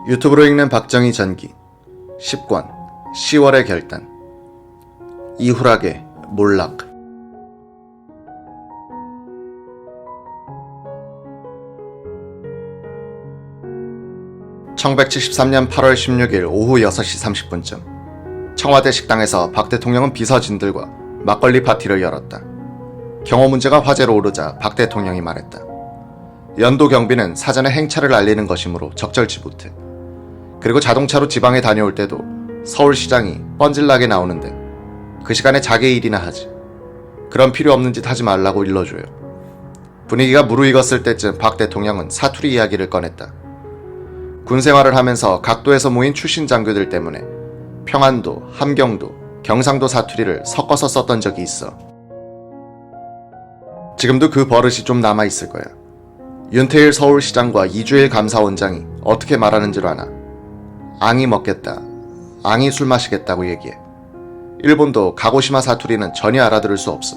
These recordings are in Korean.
유튜브로 읽는 박정희 전기 10권 10월의 결단 이후락의 몰락 1973년 8월 16일 오후 6시 30분쯤 청와대 식당에서 박 대통령은 비서진들과 막걸리 파티를 열었다. 경호 문제가 화제로 오르자 박 대통령이 말했다. 연도 경비는 사전에 행차를 알리는 것이므로 적절치 못해. 그리고 자동차로 지방에 다녀올 때도 서울시장이 뻔질나게 나오는데 그 시간에 자기 일이나 하지. 그런 필요 없는 짓 하지 말라고 일러줘요. 분위기가 무르익었을 때쯤 박 대통령은 사투리 이야기를 꺼냈다. 군 생활을 하면서 각도에서 모인 출신 장교들 때문에 평안도, 함경도, 경상도 사투리를 섞어서 썼던 적이 있어. 지금도 그 버릇이 좀 남아있을 거야. 윤태일 서울시장과 이주일 감사원장이 어떻게 말하는 줄 아나? 앙이 먹겠다, 앙이 술 마시겠다고 얘기해. 일본도 가고시마 사투리는 전혀 알아들을 수 없어.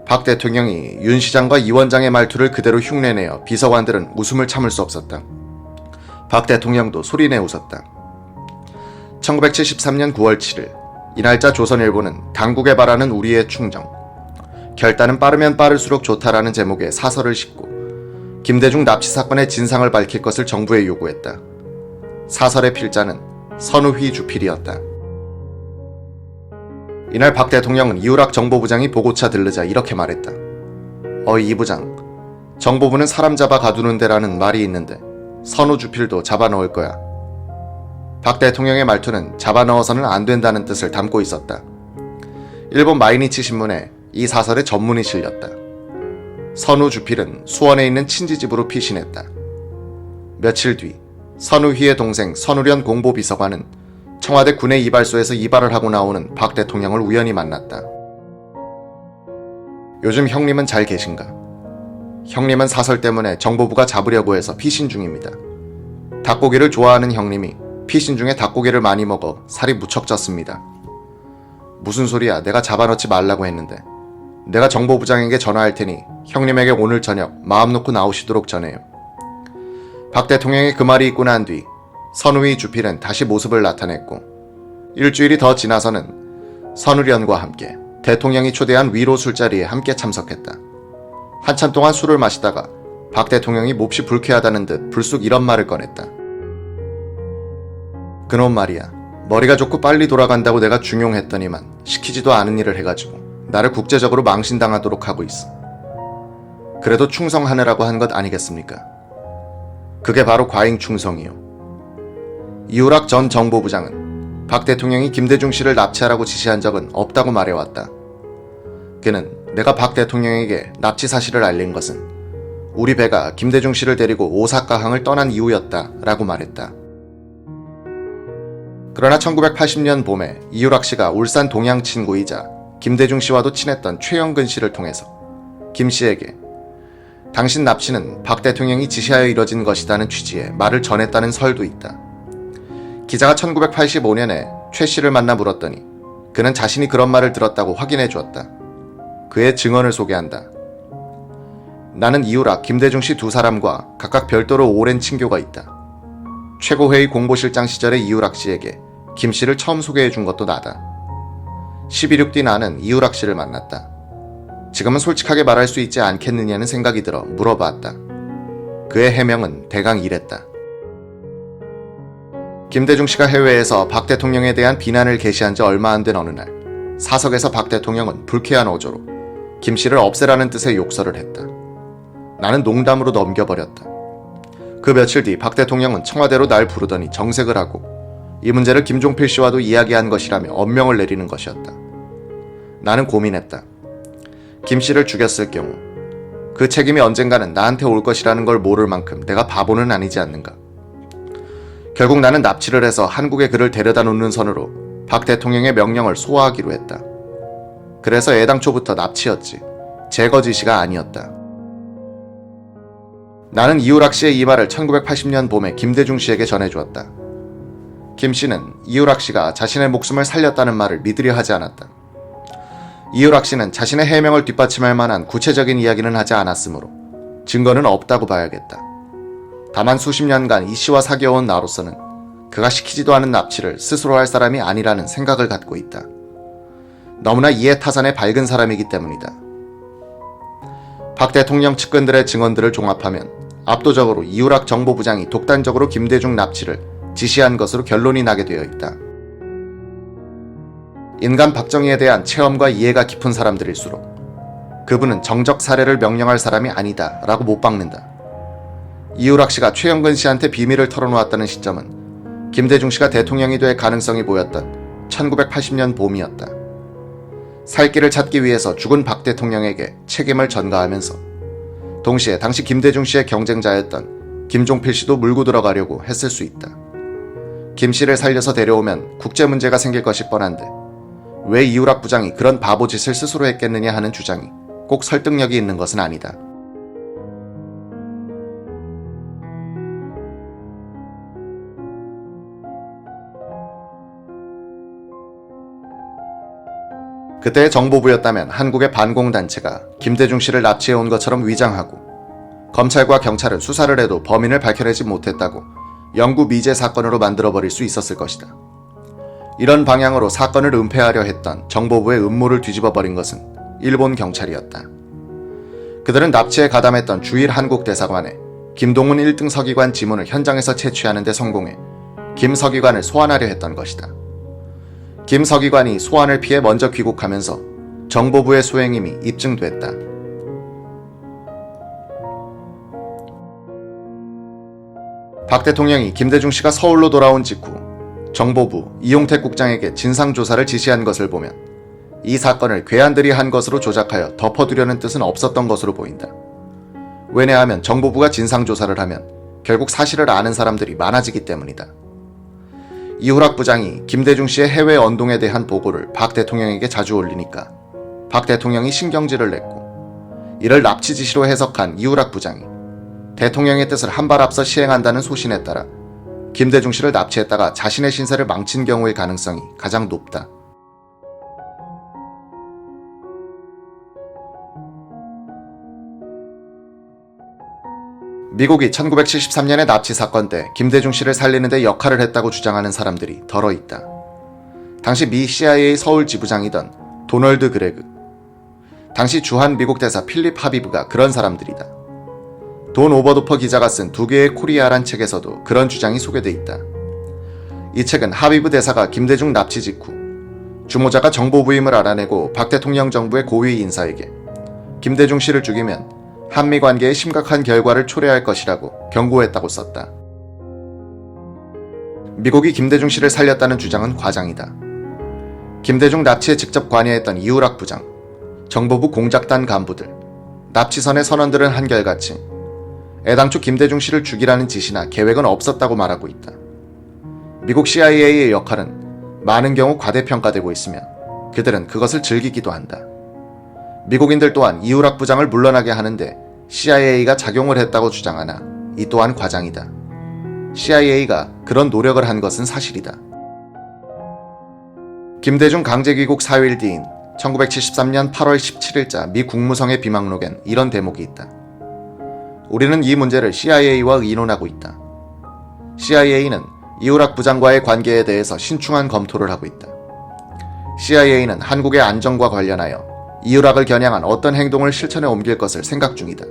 박 대통령이 윤 시장과 이 원장의 말투를 그대로 흉내내어 비서관들은 웃음을 참을 수 없었다. 박 대통령도 소리내 웃었다. 1973년 9월 7일 이 날짜 조선일보는 당국에 바라는 우리의 충정, 결단은 빠르면 빠를수록 좋다라는 제목의 사설을 싣고 김대중 납치 사건의 진상을 밝힐 것을 정부에 요구했다. 사설의 필자는 선우휘 주필이었다. 이날 박 대통령은 이후락 정보부장이 보고차 들르자 이렇게 말했다. 이 부장, 정보부는 사람 잡아 가두는 데라는 말이 있는데 선우 주필도 잡아 넣을 거야. 박 대통령의 말투는 잡아 넣어서는 안 된다는 뜻을 담고 있었다. 일본 마이니치 신문에 이 사설의 전문이 실렸다. 선우 주필은 수원에 있는 친지집으로 피신했다. 며칠 뒤 선우휘의 동생 선우련 공보비서관은 청와대 군의 이발소에서 이발을 하고 나오는 박 대통령을 우연히 만났다. 요즘 형님은 잘 계신가? 형님은 사설 때문에 정보부가 잡으려고 해서 피신 중입니다. 닭고기를 좋아하는 형님이 피신 중에 닭고기를 많이 먹어 살이 무척 쪘습니다. 무슨 소리야, 내가 잡아넣지 말라고 했는데. 내가 정보부장에게 전화할 테니 형님에게 오늘 저녁 마음 놓고 나오시도록 전해요. 박 대통령의 그 말이 있고 난 뒤 선우휘 주필은 다시 모습을 나타냈고 일주일이 더 지나서는 선우련과 함께 대통령이 초대한 위로 술자리에 함께 참석했다. 한참 동안 술을 마시다가 박 대통령이 몹시 불쾌하다는 듯 불쑥 이런 말을 꺼냈다. 그놈 말이야, 머리가 좋고 빨리 돌아간다고 내가 중용했더니만 시키지도 않은 일을 해가지고 나를 국제적으로 망신당하도록 하고 있어. 그래도 충성하느라고 한 것 아니겠습니까? 그게 바로 과잉 충성이요. 이후락 전 정보부장은 박 대통령이 김대중 씨를 납치하라고 지시한 적은 없다고 말해왔다. 그는 내가 박 대통령에게 납치 사실을 알린 것은 우리 배가 김대중 씨를 데리고 오사카항을 떠난 이후였다 라고 말했다. 그러나 1980년 봄에 이후락 씨가 울산 동양 친구이자 김대중 씨와도 친했던 최영근 씨를 통해서 김 씨에게 당신 납치는 박 대통령이 지시하여 이뤄진 것이라는 취지의 말을 전했다는 설도 있다. 기자가 1985년에 최 씨를 만나 물었더니 그는 자신이 그런 말을 들었다고 확인해 주었다. 그의 증언을 소개한다. 나는 이후락, 김대중 씨 두 사람과 각각 별도로 오랜 친교가 있다. 최고회의 공보실장 시절의 이후락 씨에게 김 씨를 처음 소개해 준 것도 나다. 12.6 뒤 나는 이후락 씨를 만났다. 지금은 솔직하게 말할 수 있지 않겠느냐는 생각이 들어 물어봤다. 그의 해명은 대강 이랬다. 김대중 씨가 해외에서 박 대통령에 대한 비난을 게시한 지 얼마 안 된 어느 날 사석에서 박 대통령은 불쾌한 어조로 김 씨를 없애라는 뜻의 욕설을 했다. 나는 농담으로 넘겨버렸다. 그 며칠 뒤 박 대통령은 청와대로 날 부르더니 정색을 하고 이 문제를 김종필 씨와도 이야기한 것이라며 엄명을 내리는 것이었다. 나는 고민했다. 김 씨를 죽였을 경우 그 책임이 언젠가는 나한테 올 것이라는 걸 모를 만큼 내가 바보는 아니지 않는가. 결국 나는 납치를 해서 한국에 그를 데려다 놓는 선으로 박 대통령의 명령을 소화하기로 했다. 그래서 애당초부터 납치였지 제거 지시가 아니었다. 나는 이후락 씨의 이 말을 1980년 봄에 김대중 씨에게 전해주었다. 김 씨는 이후락 씨가 자신의 목숨을 살렸다는 말을 믿으려 하지 않았다. 이후락 씨는 자신의 해명을 뒷받침할 만한 구체적인 이야기는 하지 않았으므로 증거는 없다고 봐야겠다. 다만 수십 년간 이 씨와 사귀어온 나로서는 그가 시키지도 않은 납치를 스스로 할 사람이 아니라는 생각을 갖고 있다. 너무나 이해타산의 밝은 사람이기 때문이다. 박 대통령 측근들의 증언들을 종합하면 압도적으로 이유락 정보부장이 독단적으로 김대중 납치를 지시한 것으로 결론이 나게 되어 있다. 인간 박정희에 대한 체험과 이해가 깊은 사람들일수록 그분은 정적 살해를 명령할 사람이 아니다 라고 못 박는다. 이유락 씨가 최영근 씨한테 비밀을 털어놓았다는 시점은 김대중 씨가 대통령이 될 가능성이 보였던 1980년 봄이었다. 살 길을 찾기 위해서 죽은 박 대통령에게 책임을 전가하면서 동시에 당시 김대중 씨의 경쟁자였던 김종필 씨도 물고 들어가려고 했을 수 있다. 김 씨를 살려서 데려오면 국제 문제가 생길 것이 뻔한데 왜 이유락 부장이 그런 바보짓을 스스로 했겠느냐 하는 주장이 꼭 설득력이 있는 것은 아니다. 그때의 정보부였다면 한국의 반공단체가 김대중 씨를 납치해온 것처럼 위장하고 검찰과 경찰은 수사를 해도 범인을 밝혀내지 못했다고 영구 미제 사건으로 만들어버릴 수 있었을 것이다. 이런 방향으로 사건을 은폐하려 했던 정보부의 음모를 뒤집어버린 것은 일본 경찰이었다. 그들은 납치에 가담했던 주일 한국 대사관에 김동훈 1등 서기관 지문을 현장에서 채취하는 데 성공해 김 서기관을 소환하려 했던 것이다. 김 서기관이 소환을 피해 먼저 귀국하면서 정보부의 소행임이 입증됐다. 박 대통령이 김대중 씨가 서울로 돌아온 직후 정보부 이용택 국장에게 진상조사를 지시한 것을 보면 이 사건을 괴한들이 한 것으로 조작하여 덮어두려는 뜻은 없었던 것으로 보인다. 왜냐하면 정보부가 진상조사를 하면 결국 사실을 아는 사람들이 많아지기 때문이다. 이유락 부장이 김대중 씨의 해외 언동에 대한 보고를 박 대통령에게 자주 올리니까 박 대통령이 신경질을 냈고 이를 납치 지시로 해석한 이유락 부장이 대통령의 뜻을 한 발 앞서 시행한다는 소신에 따라 김대중 씨를 납치했다가 자신의 신세를 망친 경우의 가능성이 가장 높다. 미국이 1973년의 납치 사건 때 김대중 씨를 살리는 데 역할을 했다고 주장하는 사람들이 덜어 있다. 당시 미 CIA 서울 지부장이던 도널드 그레그, 당시 주한 미국 대사 필립 하비브가 그런 사람들이다. 돈 오버도퍼 기자가 쓴 2개의 코리아란 책에서도 그런 주장이 소개돼 있다. 이 책은 하비브 대사가 김대중 납치 직후 주모자가 정보부임을 알아내고 박 대통령 정부의 고위 인사에게 김대중 씨를 죽이면 한미 관계에 심각한 결과를 초래할 것이라고 경고했다고 썼다. 미국이 김대중 씨를 살렸다는 주장은 과장이다. 김대중 납치에 직접 관여했던 이유락 부장, 정보부 공작단 간부들, 납치선의 선원들은 한결같이 애당초 김대중 씨를 죽이라는 지시나 계획은 없었다고 말하고 있다. 미국 CIA의 역할은 많은 경우 과대평가되고 있으며 그들은 그것을 즐기기도 한다. 미국인들 또한 이유락 부장을 물러나게 하는데 CIA가 작용을 했다고 주장하나 이 또한 과장이다. CIA가 그런 노력을 한 것은 사실이다. 김대중 강제귀국 4일 뒤인 1973년 8월 17일자 미 국무성의 비망록엔 이런 대목이 있다. 우리는 이 문제를 CIA와 의논하고 있다. CIA는 이유락 부장과의 관계에 대해서 신중한 검토를 하고 있다. CIA는 한국의 안정과 관련하여 이유락을 겨냥한 어떤 행동을 실천에 옮길 것을 생각 중이다.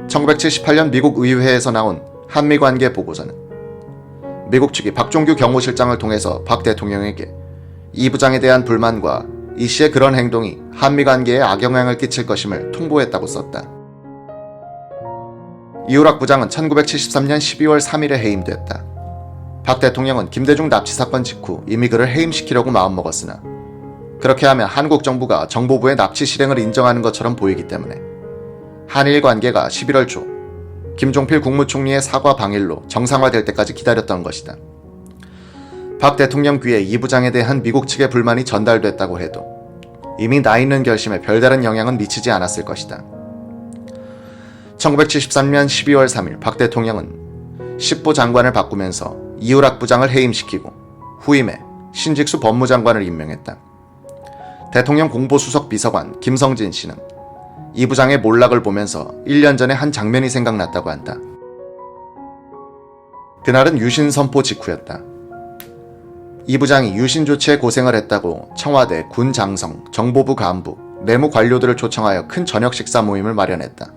1978년 미국 의회에서 나온 한미관계 보고서는 미국 측이 박종규 경호실장을 통해서 박 대통령에게 이 부장에 대한 불만과 이 씨의 그런 행동이 한미관계에 악영향을 끼칠 것임을 통보했다고 썼다. 이유락 부장은 1973년 12월 3일에 해임됐다. 박 대통령은 김대중 납치 사건 직후 이미 그를 해임시키려고 마음먹었으나 그렇게 하면 한국 정부가 정보부의 납치 실행을 인정하는 것처럼 보이기 때문에 한일 관계가 11월 초 김종필 국무총리의 사과 방일로 정상화될 때까지 기다렸던 것이다. 박 대통령 귀에 이 부장에 대한 미국 측의 불만이 전달됐다고 해도 이미 나 있는 결심에 별다른 영향은 미치지 않았을 것이다. 1973년 12월 3일 박 대통령은 10부 장관을 바꾸면서 이유락 부장을 해임시키고 후임에 신직수 법무장관을 임명했다. 대통령 공보수석 비서관 김성진 씨는 이 부장의 몰락을 보면서 1년 전에 한 장면이 생각났다고 한다. 그날은 유신 선포 직후였다. 이 부장이 유신 조치에 고생을 했다고 청와대, 군 장성, 정보부 간부, 내무 관료들을 초청하여 큰 저녁 식사 모임을 마련했다.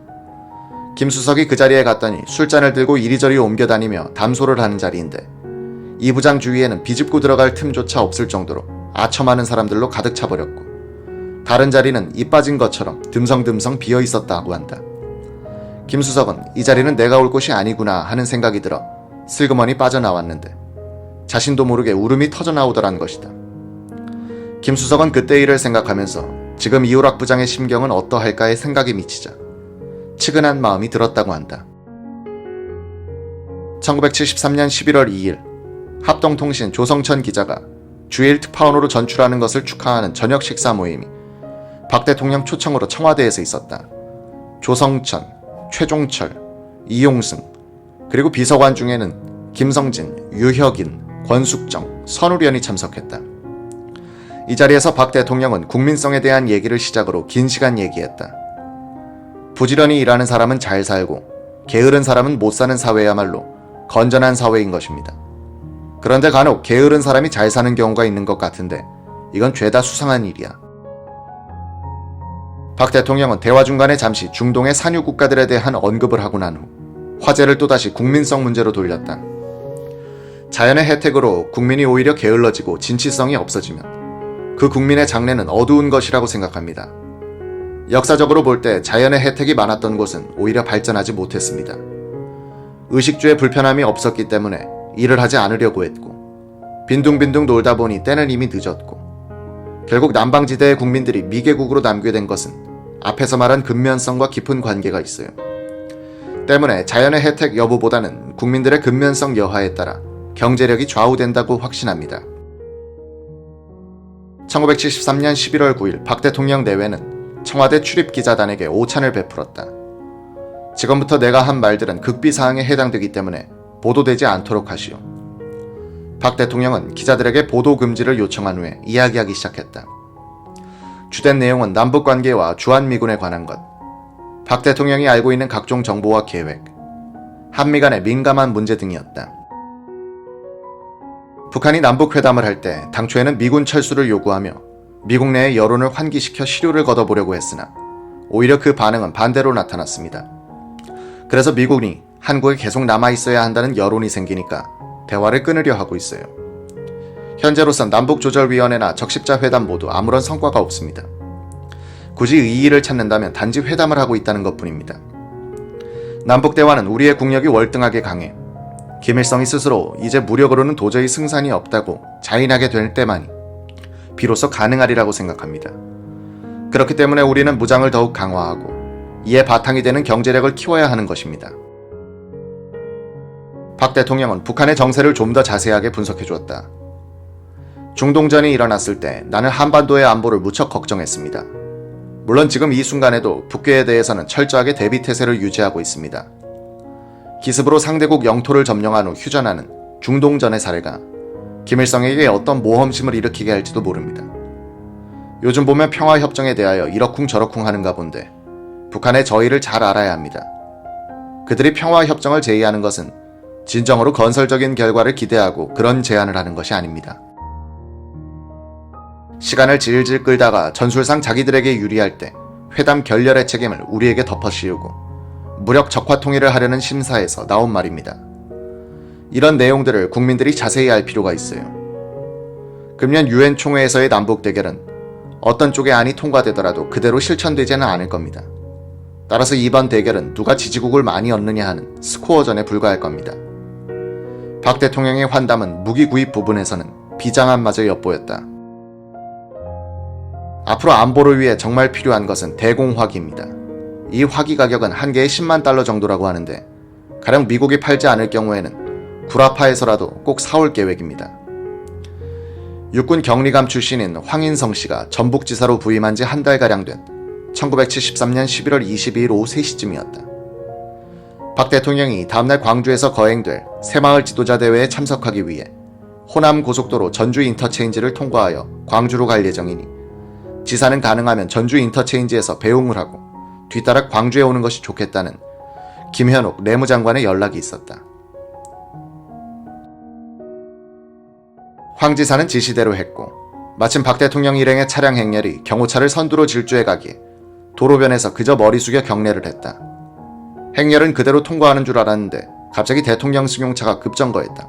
김수석이 그 자리에 갔더니 술잔을 들고 이리저리 옮겨다니며 담소를 하는 자리인데 이 부장 주위에는 비집고 들어갈 틈조차 없을 정도로 아첨하는 사람들로 가득 차버렸고 다른 자리는 이 빠진 것처럼 듬성듬성 비어 있었다고 한다. 김수석은 이 자리는 내가 올 곳이 아니구나 하는 생각이 들어 슬그머니 빠져나왔는데 자신도 모르게 울음이 터져나오더란 것이다. 김수석은 그때 일을 생각하면서 지금 이우락 부장의 심경은 어떠할까에 생각이 미치자 측은한 마음이 들었다고 한다. 1973년 11월 2일 합동통신 조성천 기자가 주일 특파원으로 전출하는 것을 축하하는 저녁 식사 모임이 박 대통령 초청으로 청와대에서 있었다. 조성천, 최종철, 이용승, 그리고 비서관 중에는 김성진, 유혁인, 권숙정, 선우련이 참석했다. 이 자리에서 박 대통령은 국민성에 대한 얘기를 시작으로 긴 시간 얘기했다. 부지런히 일하는 사람은 잘 살고 게으른 사람은 못 사는 사회야말로 건전한 사회인 것입니다. 그런데 간혹 게으른 사람이 잘 사는 경우가 있는 것 같은데 이건 죄다 수상한 일이야. 박 대통령은 대화 중간에 잠시 중동의 산유 국가들에 대한 언급을 하고 난 후 화제를 또다시 국민성 문제로 돌렸다. 자연의 혜택으로 국민이 오히려 게을러지고 진취성이 없어지면 그 국민의 장래는 어두운 것이라고 생각합니다. 역사적으로 볼 때 자연의 혜택이 많았던 곳은 오히려 발전하지 못했습니다. 의식주의 불편함이 없었기 때문에 일을 하지 않으려고 했고 빈둥빈둥 놀다 보니 때는 이미 늦었고 결국 남방지대의 국민들이 미개국으로 남게 된 것은 앞에서 말한 근면성과 깊은 관계가 있어요. 때문에 자연의 혜택 여부보다는 국민들의 근면성 여하에 따라 경제력이 좌우된다고 확신합니다. 1973년 11월 9일 박 대통령 내외는 청와대 출입기자단에게 오찬을 베풀었다. 지금부터 내가 한 말들은 극비사항에 해당되기 때문에 보도되지 않도록 하시오. 박 대통령은 기자들에게 보도 금지를 요청한 후에 이야기하기 시작했다. 주된 내용은 남북관계와 주한미군에 관한 것, 박 대통령이 알고 있는 각종 정보와 계획, 한미 간의 민감한 문제 등이었다. 북한이 남북회담을 할 때 당초에는 미군 철수를 요구하며 미국 내의 여론을 환기시켜 시료를 걷어보려고 했으나 오히려 그 반응은 반대로 나타났습니다. 그래서 미국이 한국에 계속 남아있어야 한다는 여론이 생기니까 대화를 끊으려 하고 있어요. 현재로선 남북조절위원회나 적십자 회담 모두 아무런 성과가 없습니다. 굳이 의의를 찾는다면 단지 회담을 하고 있다는 것뿐입니다. 남북대화는 우리의 국력이 월등하게 강해 김일성이 스스로 이제 무력으로는 도저히 승산이 없다고 자인하게 될 때만이 비로소 가능하리라고 생각합니다. 그렇기 때문에 우리는 무장을 더욱 강화하고 이에 바탕이 되는 경제력을 키워야 하는 것입니다. 박 대통령은 북한의 정세를 좀 더 자세하게 분석해 주었다. 중동전이 일어났을 때 나는 한반도의 안보를 무척 걱정했습니다. 물론 지금 이 순간에도 북괴에 대해서는 철저하게 대비태세를 유지하고 있습니다. 기습으로 상대국 영토를 점령한 후 휴전하는 중동전의 사례가 김일성에게 어떤 모험심을 일으키게 할지도 모릅니다. 요즘 보면 평화협정에 대하여 이러쿵저러쿵 하는가 본데 북한의 저의를 잘 알아야 합니다. 그들이 평화협정을 제의하는 것은 진정으로 건설적인 결과를 기대하고 그런 제안을 하는 것이 아닙니다. 시간을 질질 끌다가 전술상 자기들에게 유리할 때 회담 결렬의 책임을 우리에게 덮어씌우고 무력 적화 통일을 하려는 심사에서 나온 말입니다. 이런 내용들을 국민들이 자세히 알 필요가 있어요. 금년 유엔 총회에서의 남북 대결은 어떤 쪽의 안이 통과되더라도 그대로 실천되지는 않을 겁니다. 따라서 이번 대결은 누가 지지국을 많이 얻느냐 하는 스코어전에 불과할 겁니다. 박 대통령의 환담은 무기 구입 부분에서는 비장함마저 엿보였다. 앞으로 안보를 위해 정말 필요한 것은 대공화기입니다. 이 화기 가격은 한 개에 10만 달러 정도라고 하는데 가령 미국이 팔지 않을 경우에는 구라파에서라도 꼭 사올 계획입니다. 육군 격리감 출신인 황인성 씨가 전북지사로 부임한 지 한 달가량 된 1973년 11월 22일 오후 3시쯤이었다. 박 대통령이 다음날 광주에서 거행될 새마을 지도자 대회에 참석하기 위해 호남 고속도로 전주 인터체인지를 통과하여 광주로 갈 예정이니 지사는 가능하면 전주 인터체인지에서 배웅을 하고 뒤따라 광주에 오는 것이 좋겠다는 김현욱 내무장관의 연락이 있었다. 황 지사는 지시대로 했고 마침 박 대통령 일행의 차량 행렬이 경호차를 선두로 질주해 가기에 도로변에서 그저 머리 숙여 경례를 했다. 행렬은 그대로 통과하는 줄 알았는데 갑자기 대통령 승용차가 급정거했다.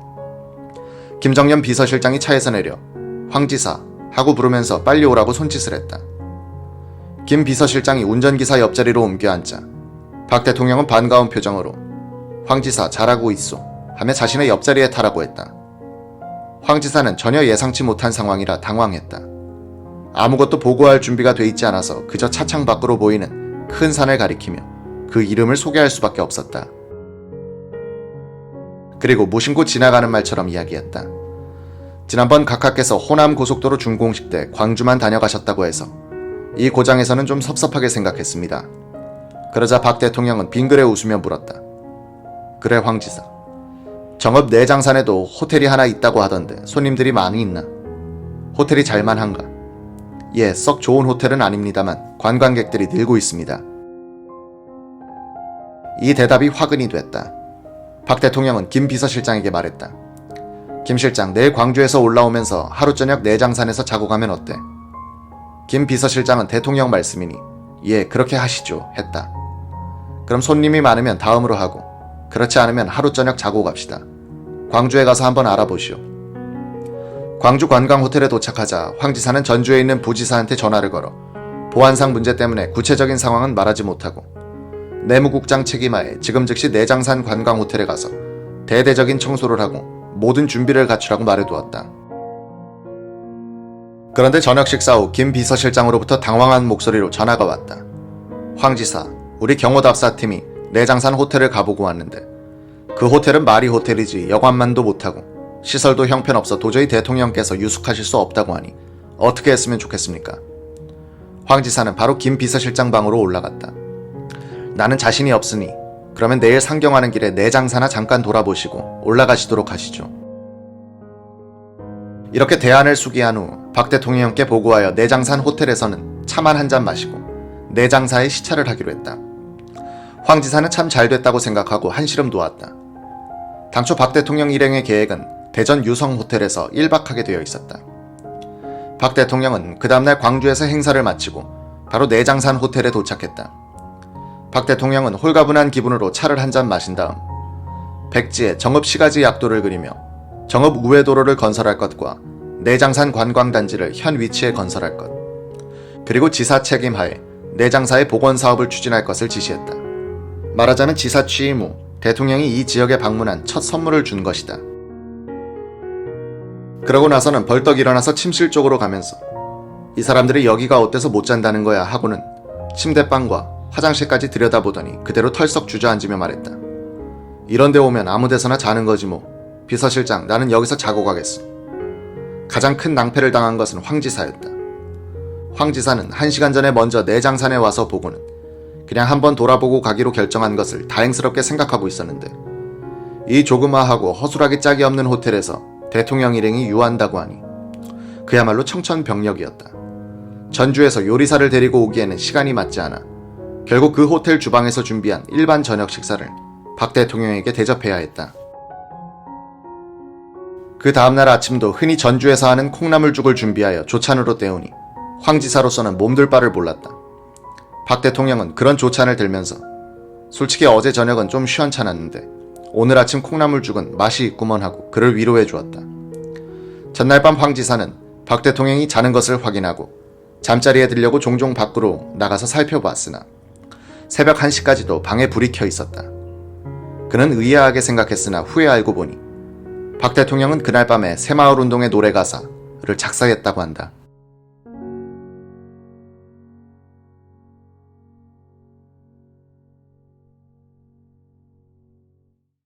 김정년 비서실장이 차에서 내려 황 지사 하고 부르면서 빨리 오라고 손짓을 했다. 김 비서실장이 운전기사 옆자리로 옮겨 앉자 박 대통령은 반가운 표정으로 황 지사 잘하고 있소 하며 자신의 옆자리에 타라고 했다. 황 지사는 전혀 예상치 못한 상황이라 당황했다. 아무것도 보고할 준비가 돼 있지 않아서 그저 차창 밖으로 보이는 큰 산을 가리키며 그 이름을 소개할 수밖에 없었다. 그리고 무심코 지나가는 말처럼 이야기했다. 지난번 각하께서 호남 고속도로 준공식 때 광주만 다녀가셨다고 해서 이 고장에서는 좀 섭섭하게 생각했습니다. 그러자 박 대통령은 빙그레 웃으며 물었다. 그래 황 지사. 정읍 내장산에도 호텔이 하나 있다고 하던데 손님들이 많이 있나? 호텔이 잘만한가? 예, 썩 좋은 호텔은 아닙니다만 관광객들이 늘고 있습니다. 이 대답이 화근이 됐다. 박 대통령은 김 비서실장에게 말했다. 김 실장, 내일 광주에서 올라오면서 하루 저녁 내장산에서 자고 가면 어때? 김 비서실장은 대통령 말씀이니 예, 그렇게 하시죠 했다. 그럼 손님이 많으면 다음으로 하고 그렇지 않으면 하루 저녁 자고 갑시다. 광주에 가서 한번 알아보시오. 광주 관광호텔에 도착하자 황 지사는 전주에 있는 부지사한테 전화를 걸어 보안상 문제 때문에 구체적인 상황은 말하지 못하고 내무국장 책임하에 지금 즉시 내장산 관광호텔에 가서 대대적인 청소를 하고 모든 준비를 갖추라고 말해두었다. 그런데 저녁 식사 후 김 비서실장으로부터 당황한 목소리로 전화가 왔다. 황 지사, 우리 경호답사팀이 내장산 호텔을 가보고 왔는데 그 호텔은 마리 호텔이지 여관만도 못하고 시설도 형편없어 도저히 대통령께서 유숙하실 수 없다고 하니 어떻게 했으면 좋겠습니까? 황 지사는 바로 김 비서실장 방으로 올라갔다. 나는 자신이 없으니 그러면 내일 상경하는 길에 내장사나 잠깐 돌아보시고 올라가시도록 하시죠. 이렇게 대안을 수기한 후 박 대통령께 보고하여 내장산 호텔에서는 차만 한 잔 마시고 내장사에 시차를 하기로 했다. 황 지사는 참 잘됐다고 생각하고 한시름 놓았다. 당초 박 대통령 일행의 계획은 대전 유성 호텔에서 1박하게 되어 있었다. 박 대통령은 그 다음날 광주에서 행사를 마치고 바로 내장산 호텔에 도착했다. 박 대통령은 홀가분한 기분으로 차를 한 잔 마신 다음 백지에 정읍 시가지 약도를 그리며 정읍 우회도로를 건설할 것과 내장산 관광단지를 현 위치에 건설할 것, 그리고 지사 책임하에 내장사의 복원 사업을 추진할 것을 지시했다. 말하자면 지사 취임 후 대통령이 이 지역에 방문한 첫 선물을 준 것이다. 그러고 나서는 벌떡 일어나서 침실 쪽으로 가면서 이 사람들이 여기가 어때서 못 잔다는 거야 하고는 침대방과 화장실까지 들여다보더니 그대로 털썩 주저앉으며 말했다. 이런 데 오면 아무 데서나 자는 거지 뭐. 비서실장, 나는 여기서 자고 가겠어. 가장 큰 낭패를 당한 것은 황 지사였다. 황 지사는 1시간 전에 먼저 내장산에 와서 보고는 그냥 한번 돌아보고 가기로 결정한 것을 다행스럽게 생각하고 있었는데 이 조그마하고 허술하기 짝이 없는 호텔에서 대통령 일행이 유한다고 하니 그야말로 청천벽력이었다. 전주에서 요리사를 데리고 오기에는 시간이 맞지 않아 결국 그 호텔 주방에서 준비한 일반 저녁 식사를 박 대통령에게 대접해야 했다. 그 다음날 아침도 흔히 전주에서 하는 콩나물죽을 준비하여 조찬으로 때우니 황 지사로서는 몸둘 바를 몰랐다. 박 대통령은 그런 조찬을 들면서 솔직히 어제 저녁은 좀 시원찮았는데 오늘 아침 콩나물죽은 맛이 있구먼 하고 그를 위로해 주었다. 전날 밤 황 지사는 박 대통령이 자는 것을 확인하고 잠자리에 들려고 종종 밖으로 나가서 살펴보았으나 새벽 1시까지도 방에 불이 켜 있었다. 그는 의아하게 생각했으나 후에 알고 보니 박 대통령은 그날 밤에 새마을운동의 노래 가사를 작사했다고 한다.